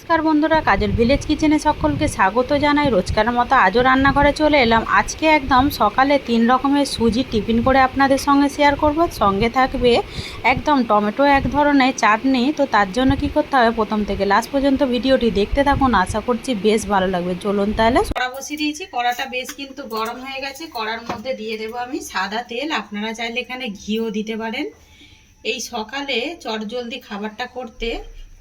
নমস্কার বন্ধুরা, কাজল ভিলেজ কিচেনে সকলকে স্বাগত জানাই। রোজকার মতো আজও রান্নাঘরে চলে এলাম। আজকে একদম সকালে 3 রকমের সুজি টিফিন করে আপনাদের সঙ্গে শেয়ার করব। সঙ্গে থাকবে একদম টমেটো এক ধরনের চাটনি। তো তার জন্য কি করতে হবে, প্রথম থেকে লাস্ট পর্যন্ত ভিডিওটি দেখতে থাকুন, আশা করছি বেশ ভালো লাগবে। চলুন তাহলে। কড়া বসিয়ে দিয়েছি, কড়াটা বেশ কিন্তু গরম হয়ে গেছে। কড়ার মধ্যে দিয়ে দেবো আমি সাদা তেল, আপনারা চাইলে এখানে ঘিও দিতে পারেন। এই সকালে চটজলদি খাবারটা করতে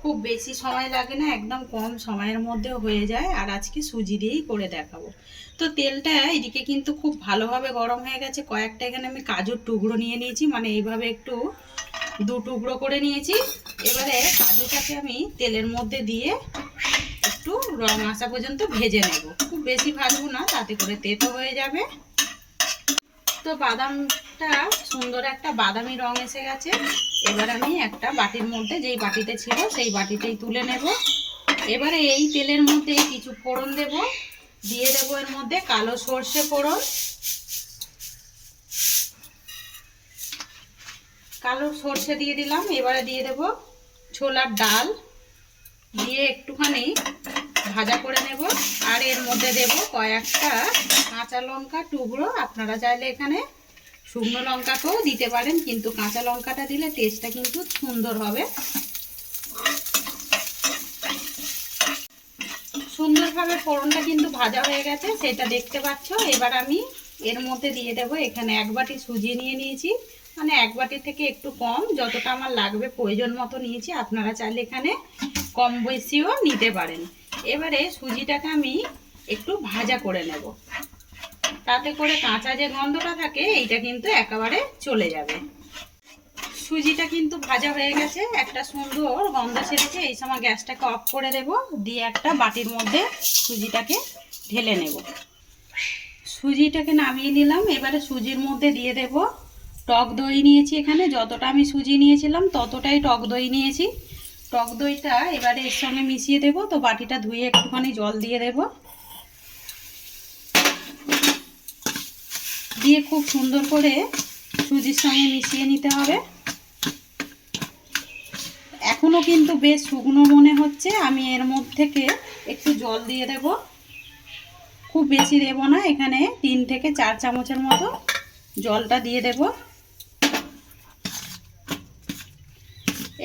খুব বেশি সময় লাগে না, একদম কম সময়ের মধ্যে হয়ে যায়। আর আজকে সুজি দিয়েই করে দেখাবো। তো তেলটা এদিকে কিন্তু খুব ভালোভাবে গরম হয়ে গেছে। কয়েকটা এখানে আমি কাজুর টুকরো নিয়ে নিয়েছি, মানে এইভাবে একটু 2 টুকরো করে নিয়েছি। এবারে কাজুটাকে আমি তেলের মধ্যে দিয়ে একটু রং আসা পর্যন্ত ভেজে নেব। খুব বেশি ভাজবো না, তাতে করে তেতো হয়ে যাবে। তো বাদামটা সুন্দর একটা বাদামি রং এসে গেছে। এবার আমি একটা বাটির মধ্যে, যেই বাটিতে ছিল সেই বাটিতেই তুলে নেব। এবারে এই তেলের মধ্যে কিছু ফোড়ন দেব। দিয়ে দেব এর মধ্যে কালো সর্ষে ফোড়ন, কালো সর্ষে দিয়ে দিলাম। এবারে দিয়ে দেব ছোলার ডাল, দিয়ে একটুখানি ভাজা করে নেব। আর এর মধ্যে দেব কয়েকটা কাঁচা লঙ্কা টুকরো। আপনারা চাইলে এখানে শুকনো লঙ্কাকেও দিতে পারেন, কিন্তু কাঁচা লঙ্কাটা দিলে টেস্টটা কিন্তু সুন্দর হবে। সুন্দরভাবে ফোড়নটা কিন্তু ভাজা হয়ে গেছে, সেটা দেখতে পাচ্ছ। এবার আমি এর মধ্যে দিয়ে দেব, এখানে 1 বাটি সুজি নিয়ে নিয়েছি, মানে 1 বাটি থেকে একটু কম, যতটা আমার লাগবে প্রয়োজন মতো নিয়েছি। আপনারা চাইলে এখানে কম বেশিও নিতে পারেন। এবারে সুজিটাকে আমি একটু ভাজা করে নেব, তাতে করে কাঁচা যে গন্ধটা থাকে এইটা কিন্তু একেবারে চলে যাবে। সুজিটা কিন্তু ভাজা হয়ে গেছে, একটা সুন্দর গন্ধ ছেড়েছে। এই সময় গ্যাসটাকে অফ করে দেব, দিয়ে একটা বাটির মধ্যে সুজিটাকে ঢেলে নেব। সুজিটাকে নামিয়ে নিলাম। এবারে সুজির মধ্যে দিয়ে দেব টক দই নিয়েছি। এখানে যতটা আমি সুজি নিয়েছিলাম ততটাই টক দই নিয়েছি। টক দইটা এবারে এর সঙ্গে মিশিয়ে দেব। তো বাটিটা ধুয়ে একটুখানি জল দিয়ে দেব, দিয়ে খুব সুন্দর করে সুজির সঙ্গে মিশিয়ে নিতে হবে। এখনো কিন্তু বেশ শুকনো মনে হচ্ছে, আমি এর মধ্যে থেকে একটু জল দিয়ে দেব। খুব বেশি দেব না, এখানে 3 থেকে 4 চামচের মতো জলটা দিয়ে দেব।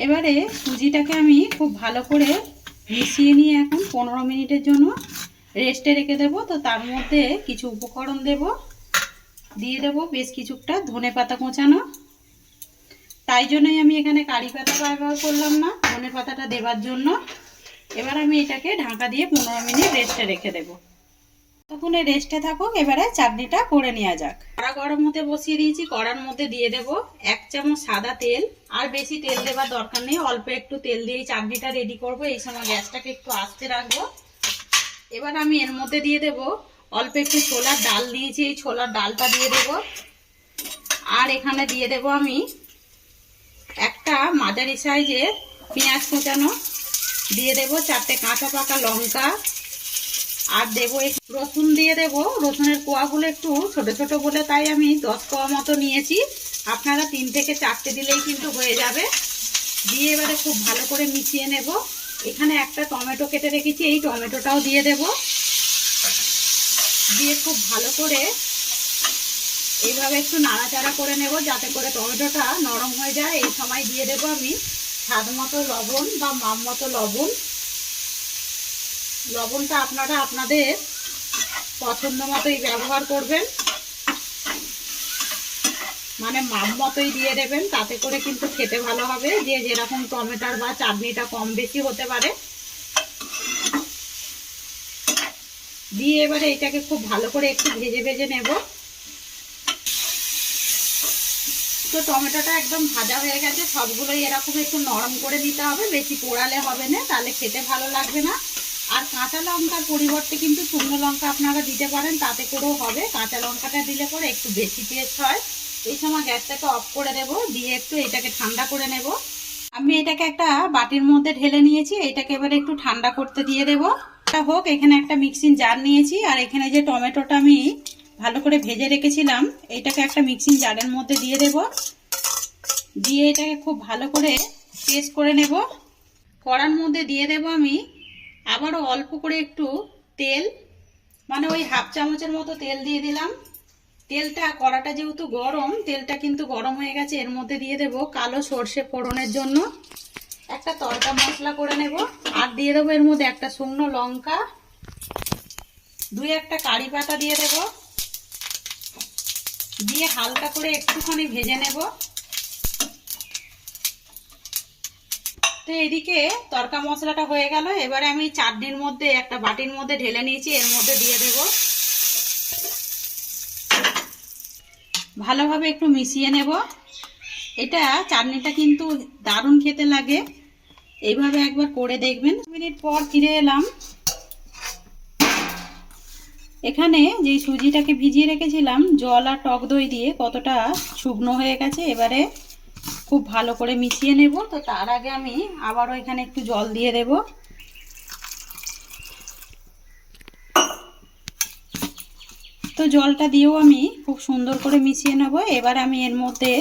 এবারে সুজিটাকে আমি খুব ভালো করে মিশিয়ে নিয়ে এখন 15 মিনিটের জন্য রেস্টে রেখে দেব। তো তার মধ্যে কিছু উপকরণ দেব। দিয়ে দেব বেশ কিছুটা ধনেপাতা কোঁচানো, তাই জন্যই আমি এখানে কারি পাতা ব্যবহার করলাম না, ধনেপাতাটা দেওয়ার জন্য। এবার আমি এটাকে ঢাকা দিয়ে 15 মিনিট রেস্টে রেখে দেব। তখন এই রেস্টে থাকুক, এবারে চাটনিটা করে নেওয়া যাক। কড়া গরম হতে বসিয়ে দিয়েছি, কড়ার মধ্যে দিয়ে দেব 1 চামচ সাদা তেল। আর বেশি তেল দেওয়ার দরকার নেই, অল্প একটু তেল দিয়েই চাটনিটা রেডি করব। এই সময় গ্যাসটাকে একটু আস্তে রাখবো। এবার আমি এর মধ্যে দিয়ে দেব অল্প একটু ছোলার ডাল নিয়েছি, এই ছোলার ডালটা দিয়ে দেব। আর এখানে দিয়ে দেব আমি একটা মাঝারি সাইজের পেঁয়াজ কোঁচানো, দিয়ে দেব 4টে কাঁচা পাকা লঙ্কা, আর দেবো রসুন দিয়ে দেব। রসুনের কোয়াগুলো একটু ছোট ছোট বলে তাই আমি 10 কোয়া মতো নিয়েছি। আপনারা 3 থেকে 4টে দিলেই কিন্তু হয়ে যাবে। দিয়ে এবারে খুব ভালো করে মিশিয়ে নেব। এখানে একটা টমেটো কেটে রেখেছি, এই টমেটোটাও দিয়ে দেব। দিয়ে খুব ভালো করে এইভাবে একটু নাড়াচাড়া করে নেব, যাতে করে টমেটোটা নরম হয়ে যায়। এই সময় দিয়ে দেব আমি স্বাদ মতো লবণ বা মাপ মতো লবণ। লবণটা আপনারা আপনাদের পছন্দ মতোই ব্যবহার করবেন, মানে মাপ মতোই দিয়ে দেবেন, তাতে করে কিন্তু খেতে ভালো হবে। যে যেরকম টমেটোর বা চাটনিটা কম বেশি হতে পারে। দিয়ে এবারে এটাকে খুব ভালো করে একটু ভেজে ভেজে নেব। তো টমেটোটা একদম ভাজা হয়ে গেছে, সবগুলোই এরকম একটু নরম করে নিতে হবে, বেশি পোড়ালে হবে না, তাহলে খেতে ভালো লাগবে না। আর কাঁচা লঙ্কার পরিবর্তে কিন্তু শুকনো লঙ্কা আপনারা দিতে পারেন, তাতে করেও হবে। কাঁচা লঙ্কাটা দিলে পরে একটু বেশি টেস্ট হয়। এই সময় গ্যাসটাকে অফ করে দেব, দিয়ে একটু এটাকে ঠান্ডা করে নেব। আমি এটাকে একটা বাটির মধ্যে ঢেলে নিয়েছি, এটাকে এবারে একটু ঠান্ডা করতে দিয়ে দেব। এটা হোক। এখানে একটা মিক্সিং জার নিয়েছি, আর এখানে যে টমেটোটা আমি ভালো করে ভেজে রেখেছিলাম এটাকে একটা মিক্সিং জারের মধ্যে দিয়ে দেব। দিয়ে এটাকে খুব ভালো করে পেস্ট করে নেব। কড়ার মধ্যে দিয়ে দেব আমি আবারও অল্প করে একটু তেল, মানে ওই হাফ চামচের মতো তেল দিয়ে দিলাম। তেলটা, কড়াটা যেহেতু গরম, তেলটা কিন্তু গরম হয়ে গেছে। এর মধ্যে দিয়ে দেব কালো সর্ষে ফোড়নের জন্য একটা তড়কা মশলা করে নেব। আর দিয়ে দেবো এর মধ্যে একটা শুকনো লঙ্কা, দুই একটা কারি পাতা দিয়ে দেব, দিয়ে হালকা করে একটুখানি ভেজে নেব। তো এদিকে তড়কা মশলাটা হয়ে গেল। এবারে আমি চাটনির মধ্যে একটা বাটির মধ্যে ঢেলে নিয়েছি, এর মধ্যে দিয়ে দেব। ভালোভাবে একটু মিশিয়ে নেব। এটা চাটনিটা কিন্তু দারুণ খেতে লাগে, এইভাবে একবার করে দেখবেন। মিনিট পর ফিরে এলাম। এখানে যে সুজিটাকে ভিজিয়ে রেখেছিলাম জল আর টক দই দিয়ে কতটা শুকনো হয়ে গেছে। এবারে খুব ভালো করে মিশিয়ে নেব। তো তার আগে আমি আবারও এখানে একটু জল দিয়ে দেব। তো জলটা দিয়েও আমি খুব সুন্দর করে মিশিয়ে নেব। এবার আমি এর মধ্যে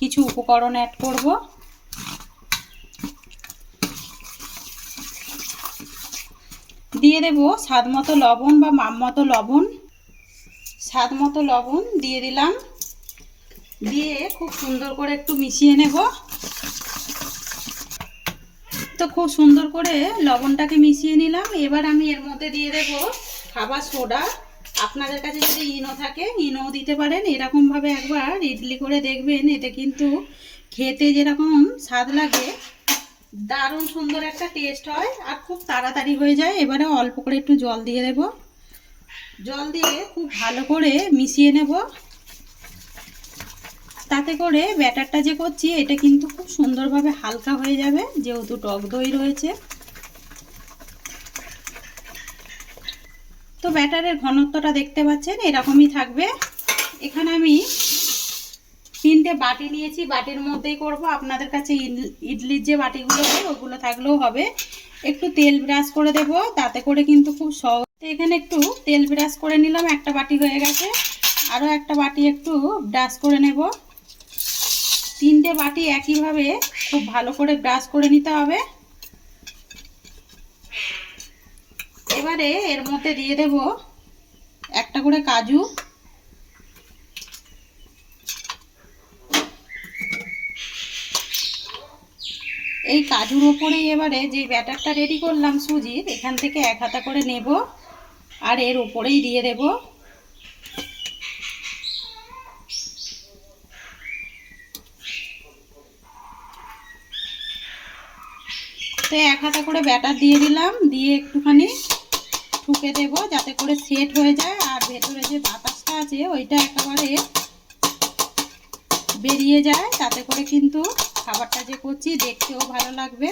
কিছু উপকরণ অ্যাড করব। দিয়ে দেব স্বাদ মতো লবণ বা মাপ মতো লবণ। স্বাদ মতো লবণ দিয়ে দিলাম, দিয়ে খুব সুন্দর করে একটু মিশিয়ে নেব। তো খুব সুন্দর করে লবণটাকে মিশিয়ে নিলাম। এবার আমি এর মধ্যে দিয়ে দেব খাবার সোডা। আপনাদের কাছে যদি ইনো থাকে ইনোও দিতে পারেন। এরকমভাবে একবার ইডলি করে দেখবেন, এতে কিন্তু খেতে যেরকম স্বাদ লাগে দারুণ সুন্দর একটা টেস্ট হয় আর খুব তাড়াতাড়ি হয়ে যায়। এবারে অল্প করে একটু জল দিয়ে দেব। জল দিয়ে খুব ভালো করে মিশিয়ে নেব। তাতে করে ব্যাটারটা যে করছি এটা কিন্তু খুব সুন্দরভাবে হালকা হয়ে যাবে, যেহেতু টক দই রয়েছে। তো ব্যাটারের ঘনত্বটা দেখতে পাচ্ছেন এরকমই থাকবে। এখানে আমি 3টে বাটি নিয়েছি, বাটির মধ্যেই করব। আপনাদের কাছে ইডলির যে বাটিগুলো হয় ওগুলো থাকলেও হবে। একটু তেল ব্রাশ করে দেব, তাতে করে কিন্তু খুব সহজ। এখানে একটু তেল ব্রাশ করে নিলাম, একটা বাটি হয়ে গেছে। আরও একটা বাটি একটু ব্রাশ করে নেব। 3টে বাটি একইভাবে খুব ভালো করে ব্রাশ করে নিতে হবে। এবারে এর মধ্যে দিয়ে দেব একটা করে কাজু, এই কাজুর ওপরেই এবারে যে ব্যাটারটা রেডি করলাম সুজির, এখান থেকে এক হাতা করে নেব আর এর উপরেই দিয়ে দেব। তো এক হাতা করে ব্যাটার দিয়ে দিলাম, দিয়ে একটুখানি ঠুকে দেব যাতে করে সেট হয়ে যায়। আর ভেতরে যে বাতাসটা আছে ওইটা একেবারে বেরিয়ে যায়, তাতে করে কিন্তু খাবারটা যে করছি দেখতেও ভালো লাগবে।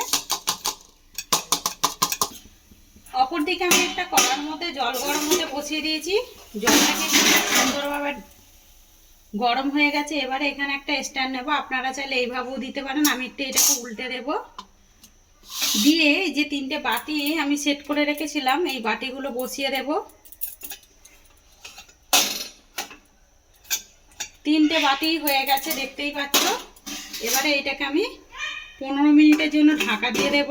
অপরদিকে আমি একটা কড়ার মধ্যে জল গরম হতে বসিয়ে দিয়েছি। জলটাকে সুন্দরভাবে গরম হয়ে গেছে। এবারে এখানে একটা স্ট্যান্ড নেব। আপনারা চাইলে এইভাবেও দিতে পারেন। আমি একটু এটাকে উল্টে দেব, দিয়ে যে 3টে বাটি আমি সেট করে রেখেছিলাম এই বাটিগুলো বসিয়ে দেব। 3টে বাটি হয়ে গেছে দেখতেই পাচ্ছ। এবারে এটাকে আমি 15 মিনিটের জন্য ঢাকা দিয়ে দেব।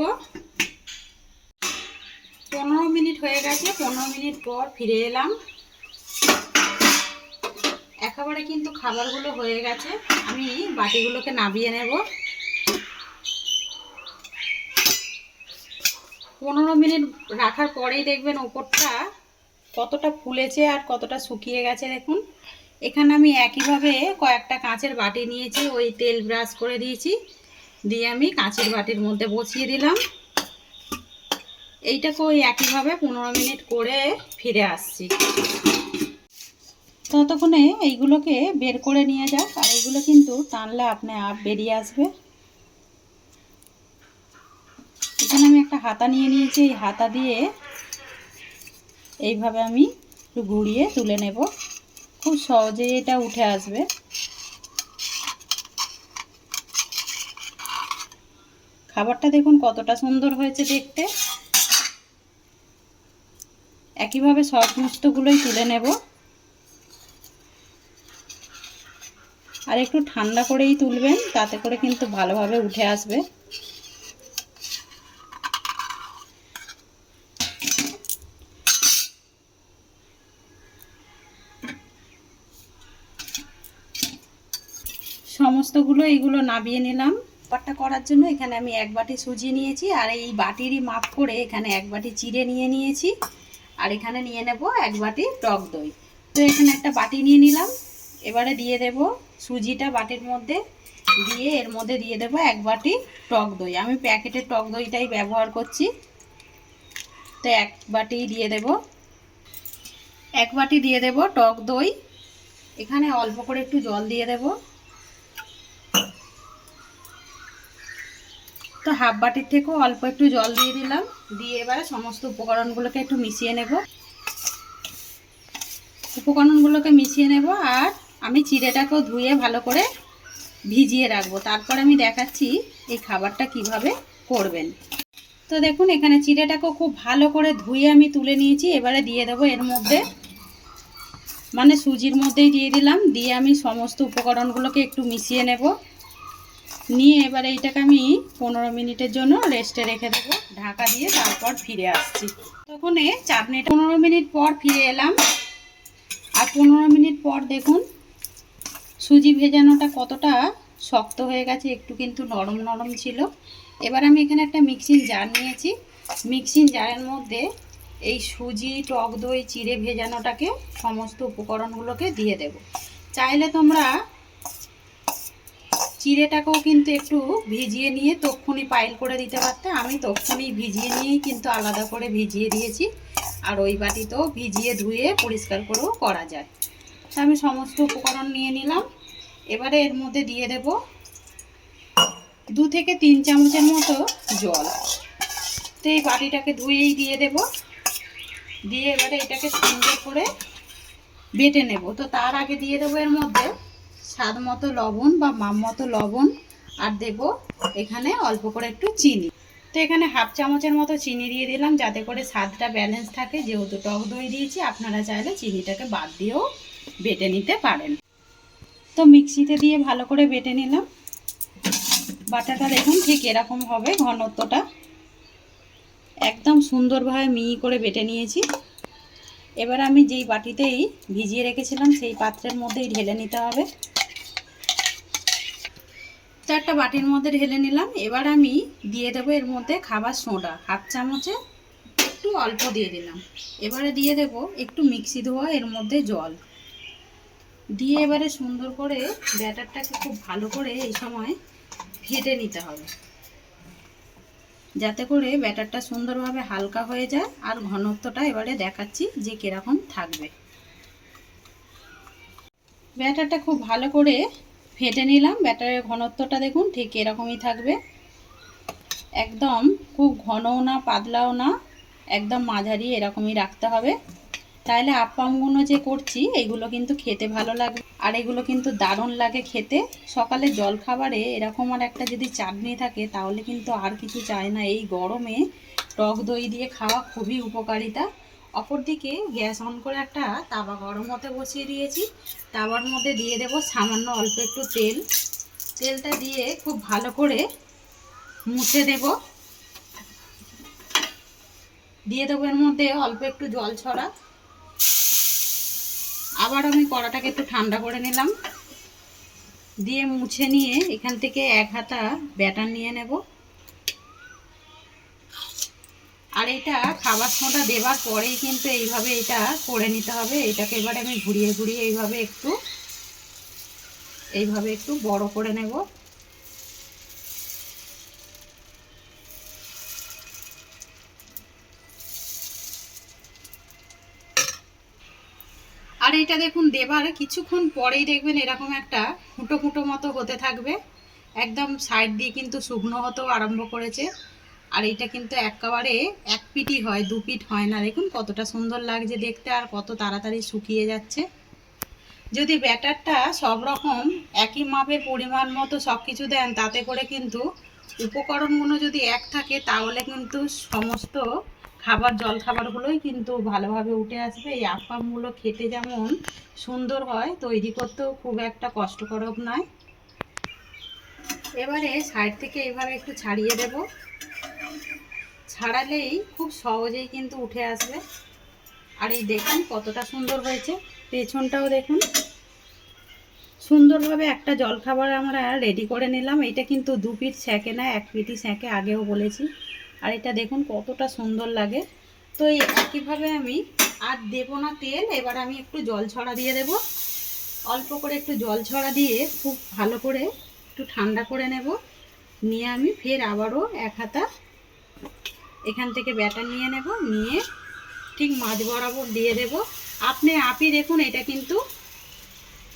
15 মিনিট হয়ে গেছে। 15 মিনিট পর ফিরে এলাম। একেবারে কিন্তু খাবারগুলো হয়ে গেছে। আমি বাটিগুলোকে নামিয়ে নেব। 15 মিনিট রাখার পরেই দেখবেন ওপরটা কতটা ফুলেছে আর কতটা শুকিয়ে গেছে। দেখুন এখানে আমি একইভাবে কয়েকটা কাঁচের বাটি নিয়েছি, ওই তেল ব্রাশ করে দিয়েছি, দিয়ে আমি কাঁচের বাটির মধ্যে বসিয়ে দিলাম। এইটাকে ওই একইভাবে 15 মিনিট করে ফিরে আসছি। ততক্ষণে এইগুলোকে বের করে নিয়ে যাক। আর এইগুলো কিন্তু টানলে আপনি আপ বেরিয়ে আসবে। এখানে আমি একটা হাতা নিয়ে নিয়েছি, এই হাতা দিয়ে এইভাবে আমি একটু ঘুরিয়ে তুলে নেব। খুব সহজেই এটা উঠে আসবে। খাবারটা দেখুন কতটা সুন্দর হয়েছে দেখতে। একইভাবে সমস্তগুলোই তুলে নেব। আর একটু ঠান্ডা করেই তুলবেন, তাতে করে কিন্তু ভালোভাবে উঠে আসবে। সমস্তগুলো এইগুলো নামিয়ে নিলাম। ব্যাপারটা করার জন্য এখানে আমি 1 বাটি সুজি নিয়েছি, আর এই বাটিরই মাপ করে এখানে 1 বাটি চিড়ে নিয়েছি, আর এখানে নিয়ে নেব 1 বাটি টক দই। তো এখানে একটা বাটি নিয়ে নিলাম। এবারে দিয়ে দেব সুজিটা বাটির মধ্যে দিয়ে এর মধ্যে দিয়ে দেব 1 বাটি টক দই। আমি প্যাকেটের টক দইটাই ব্যবহার করছি। তো 1 বাটি দিয়ে দেব, 1 বাটি দিয়ে দেব টক দই। এখানে অল্প করে একটু জল দিয়ে দেব। তো হাফ বাটির থেকেও অল্প একটু জল দিয়ে দিলাম। দিয়ে এবারে সমস্ত উপকরণগুলোকে একটু মিশিয়ে নেব। উপকরণগুলোকে মিশিয়ে নেব, আর আমি চিড়েটাকেও ধুয়ে ভালো করে ভিজিয়ে রাখবো। তারপর আমি দেখাচ্ছি এই খাবারটা কিভাবে করবেন। তো দেখুন এখানে চিড়েটাকেও খুব ভালো করে ধুয়ে আমি তুলে নিয়েছি। এবারে দিয়ে দেবো এর মধ্যে, মানে সুজির মধ্যেই দিয়ে দিলাম। দিয়ে আমি সমস্ত উপকরণগুলোকে একটু মিশিয়ে নেব। নিয়ে এবারে এইটাকে আমি 15 মিনিটের জন্য রেস্টে রেখে দেবো ঢাকা দিয়ে। তারপর ফিরে আসছি। তখন চাটনিটা 15 মিনিট পর ফিরে এলাম। আর 15 মিনিট পর দেখুন সুজি ভেজানোটা কতটা শক্ত হয়ে গেছে, একটু কিন্তু নরম নরম ছিল। এবার আমি এখানে একটা মিক্সিং জার নিয়েছি। মিক্সিং জারের মধ্যে এই সুজি, টক দই, চিড়ে ভেজানোটাকে সমস্ত উপকরণগুলোকে দিয়ে দেব। চাইলে তোমরা চিড়েটাকেও কিন্তু একটু ভিজিয়ে নিয়ে তক্ষুনি পাইল করে দিতে পারতে। আমি তক্ষুনি ভিজিয়ে নিয়েই কিন্তু আলাদা করে ভিজিয়ে দিয়েছি। আর ওই বাটিতেও ভিজিয়ে ধুয়ে পরিষ্কার করেও করা যায়। আমি সমস্ত উপকরণ নিয়ে নিলাম। এবারে এর মধ্যে দিয়ে দেব 2 থেকে 3 চামচের মতো জল। তো এই বাটিটাকে ধুয়েই দিয়ে দেব। দিয়ে এবারে এটাকে সুন্দর করে বেটে নেব। তো তার আগে দিয়ে দেবো এর মধ্যে স্বাদ মতো লবণ বা মাপ মতো লবণ, আর দেব এখানে অল্প করে একটু চিনি। তো এখানে হাফ চামচের মতো চিনি দিয়ে দিলাম, যাতে করে স্বাদটা ব্যালেন্স থাকে। যেহেতু টক দই দিয়েছি, আপনারা চাইলে চিনিটাকে বাদ দিয়েও বেটে নিতে পারেন। তো মিক্সিতে দিয়ে ভালো করে বেটে নিলাম। বাটাটা দেখুন ঠিক এরকম হবে ঘনত্বটা। একদম সুন্দরভাবে মিহি করে বেটে নিয়েছি। এবার আমি যেই বাটিতেই ভিজিয়ে রেখেছিলাম সেই পাত্রের মধ্যেই ঢেলে নিতে হবে। তো একটা বাটির মধ্যে ঢেলে নিলাম। এবার আমি দিয়ে দেবো এর মধ্যে খাবার সোডা, হাফ চামচে একটু অল্প দিয়ে দিলাম। এবারে দিয়ে দেব একটু মিক্সি ধোয়া এর মধ্যে জল দিয়ে এবারে সুন্দর করে ব্যাটারটাকে খুব ভালো করে এই সময় ফেটে নিতে হবে, যাতে করে ব্যাটারটা সুন্দরভাবে হালকা হয়ে যায়। আর ঘনত্বটা এবারে দেখাচ্ছি যে কিরকম থাকবে। ব্যাটারটা খুব ভালো করে ফেটে নিলাম। ব্যাটারের ঘনত্বটা দেখুন ঠিক এরকমই থাকবে। একদম খুব ঘনও না পাতলাও না, একদম মাঝারি এরকমই রাখতে হবে। তাহলে আপ্পামগুলো যে করছি এগুলো কিন্তু খেতে ভালো লাগবে। আর এগুলো কিন্তু দারুণ লাগে খেতে। সকালে জলখাবারে এরকম আর একটা যদি চাটনি থাকে তাহলে কিন্তু আর কিছু চাই না। এই গরমে টক দই দিয়ে খাওয়া খুবই উপকারিতা। অপরদিকে গ্যাস অন করে একটা তাওয়া গরম হতে বসিয়ে দিয়েছি। তাওয়ার মধ্যে দিয়ে দেব সামান্য অল্প একটু তেল। তেলটা দিয়ে খুব ভালো করে মুছে দেব। দিয়ে দেবো এর মধ্যে অল্প একটু জল ছড়া। আবার আমি কড়াটাকে একটু ঠান্ডা করে নিলাম। দিয়ে মুছে নিয়ে এখান থেকে 1 হাতা ব্যাটার নিয়ে নেব। আর এটা খাবার সোডা দেওয়ার পরেই কিন্তু এইভাবে এটা করে নিতে হবে। এটাকে এবারে আমি ঘুরিয়ে ঘুরিয়ে এইভাবে একটু বড় করে নেব। আর এটা দেখুন দেবার কিছুক্ষণ পরেই দেখবেন এরকম একটা ফুটো ফুটো মতো হতে থাকবে। একদম সাইড দিয়ে কিন্তু শুকনো হতেও আরম্ভ করেছে। আর এটা কিন্তু একেবারে 1 পিঠই হয়, 2 পিঠ হয় না। দেখুন কতটা সুন্দর লাগছে দেখতে, আর কত তাড়াতাড়ি শুকিয়ে যাচ্ছে। যদি ব্যাটারটা সব রকম একই মাপের পরিমাণ মতো সব কিছু দেন, তাতে করে কিন্তু উপকরণগুলো যদি এক থাকে তাহলে কিন্তু সমস্ত জলখাবারগুলোই কিন্তু ভালোভাবে উঠে আসবে। এই আপ্পামগুলো খেতে যেমন সুন্দর হয়, তৈরি করতেও খুব একটা কষ্টকর নয়। এবারে সাইড থেকে এইভাবে একটু ছাড়িয়ে দেব। ছাড়ালেই খুব সহজেই কিন্তু উঠে আসবে। আর এই দেখুন কতটা সুন্দর হয়েছে। পেছনটাও দেখুন সুন্দরভাবে একটা জলখাবার আমরা রেডি করে নিলাম। এটা কিন্তু 2 পিঠ সেঁকে না, 1 পিঠই সেঁকে, আগেও বলেছি। আর এটা দেখুন কতটা সুন্দর লাগে। তো এই একইভাবে আমি আর দেবো না তেল, এবার আমি একটু জল ছড়া দিয়ে দেব। অল্প করে একটু জল ছড়া দিয়ে খুব ভালো করে একটু ঠান্ডা করে নেব। নিয়ে আমি ফের আবারও এক হাতা এখান থেকে ব্যাটার নিয়ে নেব, নিয়ে ঠিক মাঝ বরাবর দিয়ে দেব। আপনি দেখুন এটা কিন্তু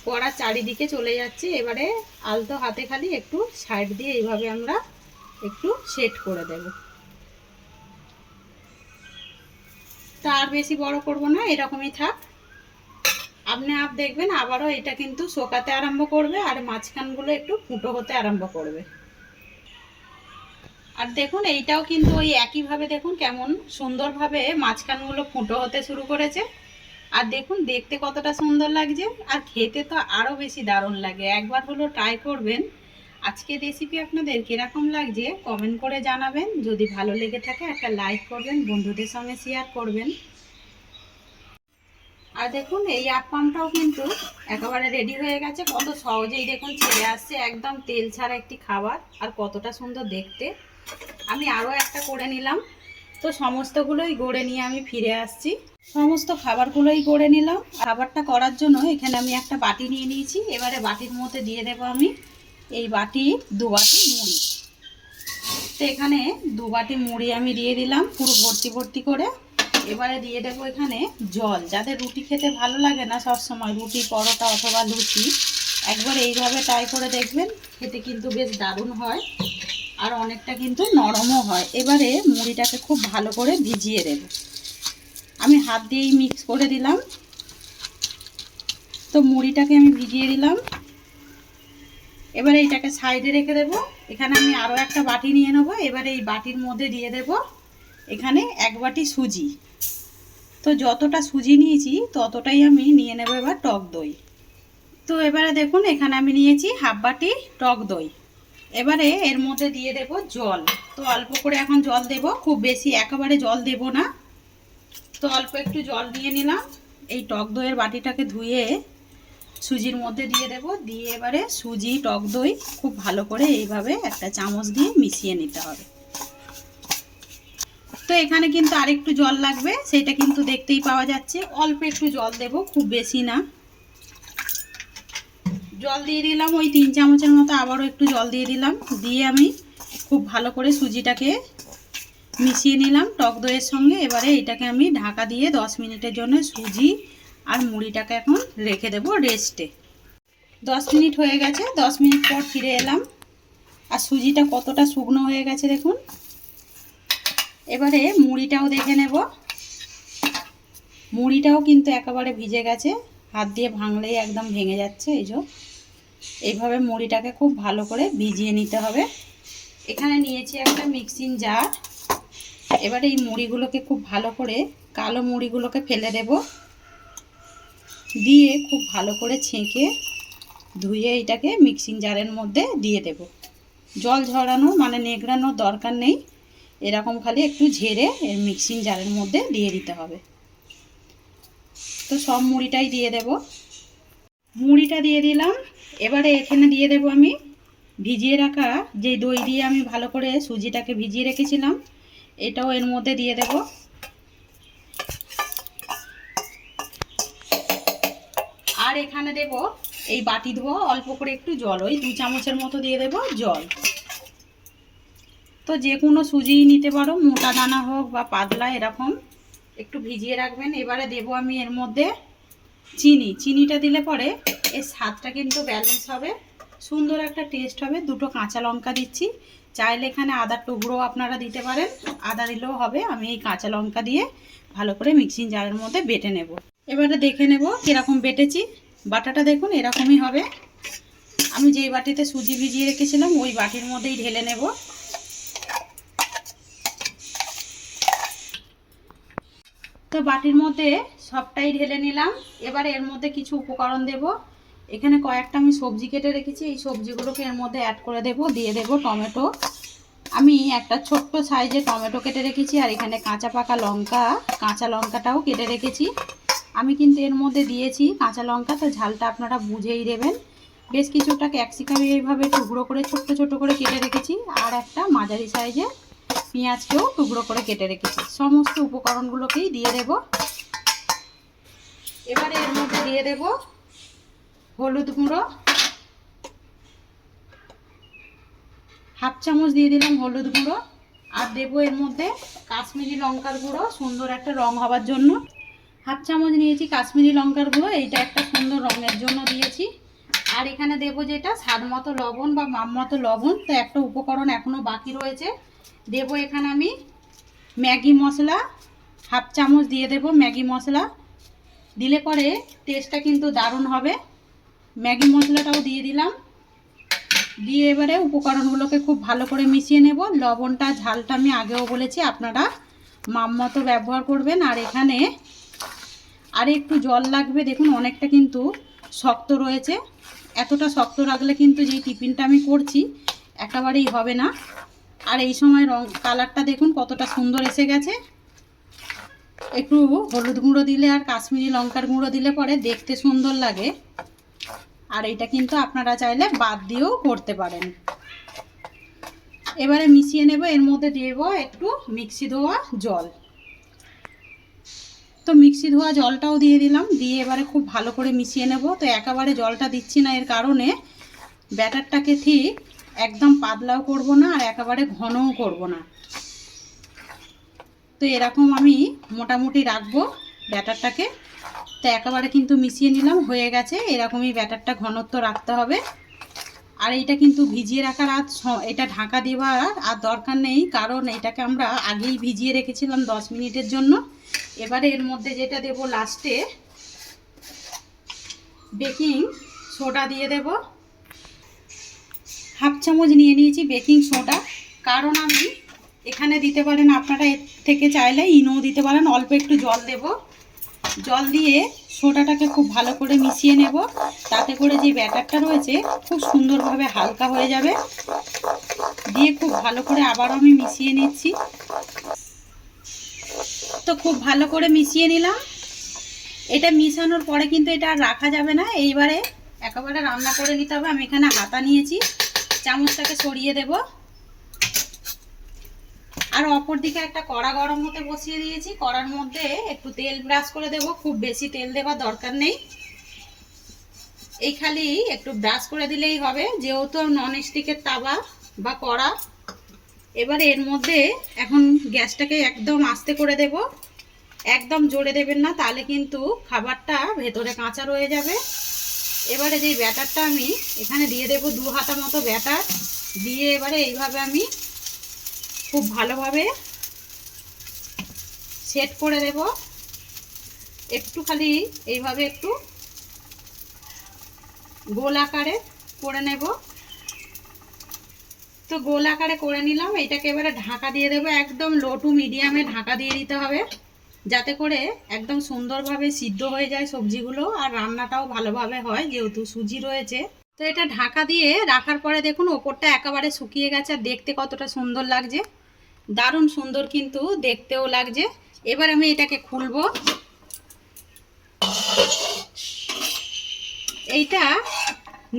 কড়ার চারিদিকে চলে যাচ্ছে। এবারে আলতো হাতে খালি একটু সাইড দিয়ে এইভাবে আমরা একটু সেট করে দেব। তার বেশি বড় করব না, এরকমই থাক। আপনি দেখবেন আবারও এটা কিন্তু শোকাতে আরম্ভ করবে আর মাঝখানগুলো একটু ফুটো হতে আরম্ভ করবে। আর দেখুন এইটাও কিন্তু ওই একইভাবে দেখুন কেমন সুন্দরভাবে মাঝখানগুলো ফুটো হতে শুরু করেছে। আর দেখুন দেখতে কতটা সুন্দর লাগছে, আর খেতে তো আরও বেশি দারুণ লাগে। একবার হলো ট্রাই করবেন। আজকের রেসিপি আপনাদের কীরকম লাগছে কমেন্ট করে জানাবেন। যদি ভালো লেগে থাকে একটা লাইক করবেন, বন্ধুদের সঙ্গে শেয়ার করবেন। আর দেখুন এই আপ্পামটাও কিন্তু একেবারে রেডি হয়ে গেছে। কত সহজেই দেখুন ছেড়ে আসছে, একদম তেল ছাড়া একটি খাবার, আর কতটা সুন্দর দেখতে। আমি আরও একটা করে নিলাম। তো সমস্তগুলোই গড়ে নিয়ে আমি ফিরে আসছি। সমস্ত খাবারগুলোই গড়ে নিলাম। খাবারটা করার জন্য এখানে আমি একটা বাটি নিয়ে নিয়েছি। এবারে বাটির মধ্যে দিয়ে দেবো আমি এই বাটি 2 বাটি মুড়ি। তো এখানে 2 বাটি মুড়ি আমি দিয়ে দিলাম পুরো ভর্তি ভর্তি করে। এবারে দিয়ে দেবো এখানে জল। যাদের রুটি খেতে ভালো লাগে না সবসময়, রুটি পরোটা অথবা লুচি, একবার এইভাবে ট্রাই করে দেখবেন, খেতে কিন্তু বেশ দারুণ হয় আর অনেকটা কিন্তু নরমও হয়। এবারে মুড়িটাকে খুব ভালো করে ভিজিয়ে দেব। আমি হাত দিয়েই মিক্স করে দিলাম। তো মুড়িটাকে আমি ভিজিয়ে দিলাম। এবারে এইটাকে সাইডে রেখে দেব। এখানে আমি আরও একটা বাটি নিয়ে নেব। এবারে এই বাটির মধ্যে দিয়ে দেব এখানে 1 বাটি সুজি। তো যতটা সুজি নিয়েছি ততটাই আমি নিয়ে নেব এবার টক দই। তো এবারে দেখুন এখানে আমি নিয়েছি 1/2 বাটি টক দই। এবারে এর মধ্যে দিয়ে দেব জল। তো অল্প করে এখন জল দেব, খুব বেশি একেবারে জল দেব না। তো অল্প একটু জল দিয়ে নিলাম। এই টক দইয়ের বাটিটাকে ধুয়ে সুজির মধ্যে দিয়ে দেব। দিয়ে এবারে সুজি টক দই খুব ভালো করে এইভাবে একটা চামচ দিয়ে মিশিয়ে নিতে হবে। তো এখানে কিন্তু আরেকটু জল লাগবে, সেটা কিন্তু দেখতেই পাওয়া যাচ্ছে। অল্প একটু জল দেব, খুব বেশি না। জল দিয়ে দিলাম ওই 3 চামচের মতো। আবারও একটু জল দিয়ে দিলাম। দিয়ে আমি খুব ভালো করে সুজিটাকে মিশিয়ে নিলাম টক দইয়ের সঙ্গে। এবারে এটাকে আমি ঢাকা দিয়ে 10 মিনিটের জন্য সুজি আর মুড়িটাকে এখন রেখে দেব রেস্টে। 10 মিনিট হয়ে গেছে। 10 মিনিট পর ফিরে এলাম। আর সুজিটা কতটা শুকনো হয়ে গেছে দেখুন। এবারে মুড়িটাও দেখে নেব। মুড়িটাও কিন্তু একেবারে ভিজে গেছে, হাত দিয়ে ভাঙলেই একদম ভেঙে যাচ্ছে। এই যে এইভাবে মুড়িটাকে খুব ভালো করে ভিজিয়ে নিতে হবে। এখানে নিয়েছি একটা মিক্সিং জার। এবারে এই মুড়িগুলোকে খুব ভালো করে, কালো মুড়িগুলোকে ফেলে দেব। দিয়ে খুব ভালো করে ছেঁকে ধুয়ে এটাকে মিক্সিং জারের মধ্যে দিয়ে দেব। জল ঝরানোর মানে নেগড়ানোর দরকার নেই, এরকম খালি একটু ঝেড়ে এর মিক্সিং জারের মধ্যে দিয়ে দিতে হবে। তো সব মুড়িটাই দিয়ে দেব। মুড়িটা দিয়ে দিলাম। এবারে এখানে দিয়ে দেব আমি ভিজিয়ে রাখা যে দই দিয়ে আমি ভালো করে সুজিটাকে ভিজিয়ে রেখেছিলাম, এটাও এর মধ্যে দিয়ে দেব। আর এখানে দেব এই বাটি ধোয়া অল্প করে একটু জল, ওই 2 চামচের মতো দিয়ে দেব জল। তো যে কোনো সুজি নিতে পারো, মোটা দানা হোক বা পাতলা, এরকম একটু ভিজিয়ে রাখবেন। এবারে দেব আমি এর মধ্যে চিনি। চিনিটা দিলে পরে এর স্বাদটা কিন্তু ব্যালেন্স হবে, সুন্দর একটা টেস্ট হবে। 2টো কাঁচা লঙ্কা দিচ্ছি। চাইলে এখানে আদার টুকরো আপনারা দিতে পারেন, আদা দিলেও হবে। আমি এই কাঁচা লঙ্কা দিয়ে ভালো করে মিক্সিং জারের মধ্যে বেটে নেব। এবারে দেখে নেব কীরকম বেটেছি। বাটাটা দেখুন এরকমই হবে। আমি যেই বাটিতে সুজি ভিজিয়ে রেখেছিলাম ওই বাটির মধ্যেই ঢেলে নেব। তো বাটির মধ্যে সবটাই ঢেলে নিলাম। এবার এর মধ্যে কিছু উপকরণ দেব। এখানে কয়েকটা আমি সবজি কেটে রেখেছি, এই সবজিগুলোকে এর মধ্যে অ্যাড করে দেব। দিয়ে দেব টমেটো। আমি একটা ছোট্ট সাইজে টমেটো কেটে রেখেছি। আর এখানে কাঁচা পাকা লঙ্কা, কাঁচা লঙ্কাটাও কেটে রেখেছি। আমি কিন্তু এর মধ্যে দিয়েছি কাঁচা লঙ্কা, তো ঝালটা আপনারা বুঝেই দেবেন। বেশ কিছুটা ক্যাপসিকাম এইভাবে টুকরো করে ছোট্ট ছোট করে কেটে রেখেছি, আর একটা মাঝারি সাইজে পেঁয়াজকেও টুকরো করে কেটে রেখেছি। সমস্ত উপকরণগুলোকেই দিয়ে দেব। এবারে এর মধ্যে দিয়ে দেব হলুদ গুঁড়ো, হাফ চামচ দিয়ে দিলাম হলুদ গুঁড়ো, আর দেবো এর মধ্যে কাশ্মীরি লঙ্কার গুঁড়ো, সুন্দর একটা রং হবার জন্য। হাফ চামচ নিয়েছি কাশ্মীরি লঙ্কার গুঁড়ো, এইটা একটা সুন্দর রঙের জন্য দিয়েছি। আর এখানে দেবো যেটা স্বাদ মতো লবণ বা মাপ মতো লবণ। তো একটা উপকরণ এখনও বাকি রয়েছে, দেবো এখানে আমি ম্যাগি মশলা, হাফ চামচ দিয়ে দেবো ম্যাগি মশলা। দিলে পরে টেস্টটা কিন্তু দারুণ হবে। ম্যাগি মশলাটাও দিয়ে দিলাম। দিয়ে এবারে উপকরণগুলোকে খুব ভালো করে মিশিয়ে নেব। লবণটা ঝালটা আমি আগেও বলেছি আপনারা মাপ মতো ব্যবহার করবেন। আর এখানে আর একটু জল লাগবে, দেখুন অনেকটা কিন্তু শক্ত রয়েছে। এতটা শক্ত রাখলে কিন্তু যেই টিফিনটা আমি করছি একেবারেই হবে না। আর এই সময় কালারটা দেখুন কতটা সুন্দর এসে গেছে। একটু হলুদ গুঁড়ো দিলে আর কাশ্মীরি লঙ্কার গুঁড়ো দিলে পরে দেখতে সুন্দর লাগে। আর এটা কিন্তু আপনারা চাইলে বাদ দিয়েও করতে পারেন। এবারে মিশিয়ে নেব। এর মধ্যে দেব একটু মিক্সি ধোয়া জল। তো মিক্সি ধোয়া জলটাও দিয়ে দিলাম। দিয়ে এবারে খুব ভালো করে মিশিয়ে নেব। তো একেবারে জলটা দিচ্ছি না, এর কারণে ব্যাটারটাকে ঠিক একদম পাতলাও করব না আর একেবারে ঘনও করব না। তো এরকম আমি মোটামুটি রাখবো ব্যাটারটাকে। তো একেবারে কিন্তু মিশিয়ে নিলাম, হয়ে গেছে। এরকমই ব্যাটারটা ঘনত্ব রাখতে হবে। আর এইটা কিন্তু ভিজিয়ে রাখার এটা ঢাকা দেওয়ার আর দরকার নেই, কারণ এটাকে আমরা আগেই ভিজিয়ে রেখেছিলাম 10 মিনিটের জন্য। এবারে এর মধ্যে যেটা দেব লাস্টে বেকিং সোডা দিয়ে দেব। হাফ চামচ নিয়ে নিয়েছি বেকিং সোডা, কারণ আমি এখানে দিতে পারেন আপনারা এর থেকে চাইলে ইনোও দিতে পারেন। অল্প একটু জল দেব। জল দিয়ে সোডাটাকে খুব ভালো করে মিশিয়ে নেব, তাতে করে যে ব্যাটারটা রয়েছে খুব সুন্দরভাবে হালকা হয়ে যাবে। দিয়ে খুব ভালো করে আবার আমি মিশিয়ে নিচ্ছি। তো খুব ভালো করে মিশিয়ে নিলাম। এটা মিশানোর পরে কিন্তু এটা আর রাখা যাবে না, এইবারে একেবারে রান্না করে নিতে হবে। আমি এখানে হাতা নিয়েছি, চামচটাকে সরিয়ে দেব। আর অপর দিকে একটা কড়া গরম হতে বসিয়ে দিয়েছি। কড়ার মধ্যে একটু তেল ব্রাশ করে দেব, খুব বেশি তেল দেওয়ার দরকার নেই, এই খালি একটু ব্রাশ করে দিলেই হবে, যেহেতু নন স্টিকের তাওয়া বা কড়া। এবারে এর মধ্যে এখন গ্যাসটাকে একদম আস্তে করে দেব, একদম জোরে দেবেন না, তাহলে কিন্তু খাবারটা ভেতরে কাঁচা রয়ে যাবে। এবারে যেই ব্যাটারটা আমি এখানে দিয়ে দেব 2 হাতা মতো ব্যাটার। দিয়ে এবারে এইভাবে আমি খুব ভালোভাবে সেট করে দেব। একটু খালি এইভাবে একটু গোল আকারে করে নেব। তো গোল আকারে করে নিলাম। এটাকে এবারে ঢাকা দিয়ে দেবো, একদম লো টু মিডিয়ামে ঢাকা দিয়ে দিতে হবে, যাতে করে একদম সুন্দরভাবে সিদ্ধ হয়ে যায় সবজিগুলো আর রান্নাটাও ভালোভাবে হয়, যেহেতু সুজি রয়েছে। তো এটা ঢাকা দিয়ে রাখার পরে দেখুন ওপরটা একেবারে শুকিয়ে গেছে আর দেখতে কতটা সুন্দর লাগছে, দারুণ সুন্দর কিন্তু দেখতেও লাগছে। এবার আমি এটাকে খুলবো। এইটা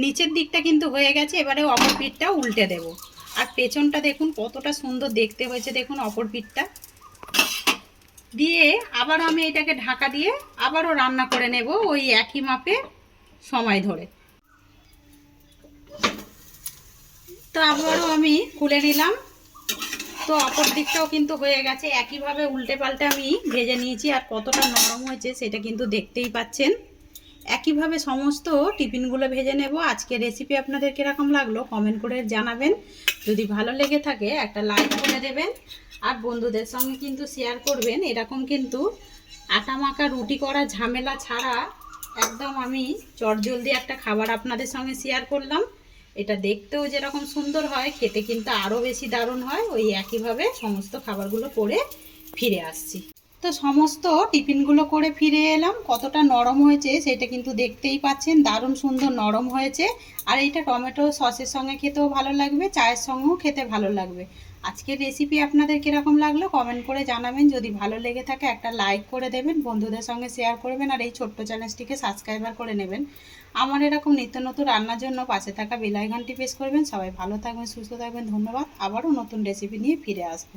নিচের দিকটা কিন্তু হয়ে গেছে, এবারে অপর পিঠটা উল্টে দেব। আর পেছনটা দেখুন কতটা সুন্দর দেখতে হয়েছে, দেখুন অপর পিঠটা দিয়ে আবার আমি এটাকে ঢাকা দিয়ে আবারও রান্না করে নেব ওই একই মাপে সময় ধরে। তো আবারও আমি খুলে নিলাম। তো অপর দিকটাও কিন্তু হয়ে গেছে, একইভাবে উল্টে পাল্টে আমি ভেজে নিয়েছি। আর কতটা নরম হয়েছে সেটা কিন্তু দেখতেই পাচ্ছেন। একইভাবে সমস্ত টিফিনগুলো ভেজে নেব। আজকের রেসিপি আপনাদের কীরকম লাগলো কমেন্ট করে জানাবেন। যদি ভালো লেগে থাকে একটা লাইক করে দেবেন আর বন্ধুদের সঙ্গে কিন্তু শেয়ার করবেন। এরকম কিন্তু আটা মাখা রুটি করা ঝামেলা ছাড়া একদম আমি চটজলদি একটা খাবার আপনাদের সঙ্গে শেয়ার করলাম। এটা দেখতেও যেরকম সুন্দর হয়, খেতে কিন্তু আরও বেশি দারুণ হয়। ওই একইভাবে সমস্ত খাবারগুলো করে ফিরে আসছি। তো সমস্ত টিফিনগুলো করে ফিরে এলাম, কতটা নরম হয়েছে সেটা কিন্তু দেখতেই পাচ্ছেন, দারুণ সুন্দর নরম হয়েছে। আর এইটা টমেটো সসের সঙ্গে খেতেও ভালো লাগবে, চায়ের সঙ্গেও খেতে ভালো লাগবে। আজকের রেসিপি আপনাদের কীরকম লাগলো কমেন্ট করে জানাবেন। যদি ভালো লেগে থাকে একটা লাইক করে দেবেন, বন্ধুদের সঙ্গে শেয়ার করবেন, আর এই ছোট্ট চ্যানেলটিকে সাবস্ক্রাইবার করে নেবেন। আমার এরকম নিত্য নতুন রান্নার জন্য পাশে থাকা বেল আইকনটি প্রেস করবেন। সবাই ভালো থাকবেন, সুস্থ থাকবেন। ধন্যবাদ। আবারও নতুন রেসিপি নিয়ে ফিরে আসবো।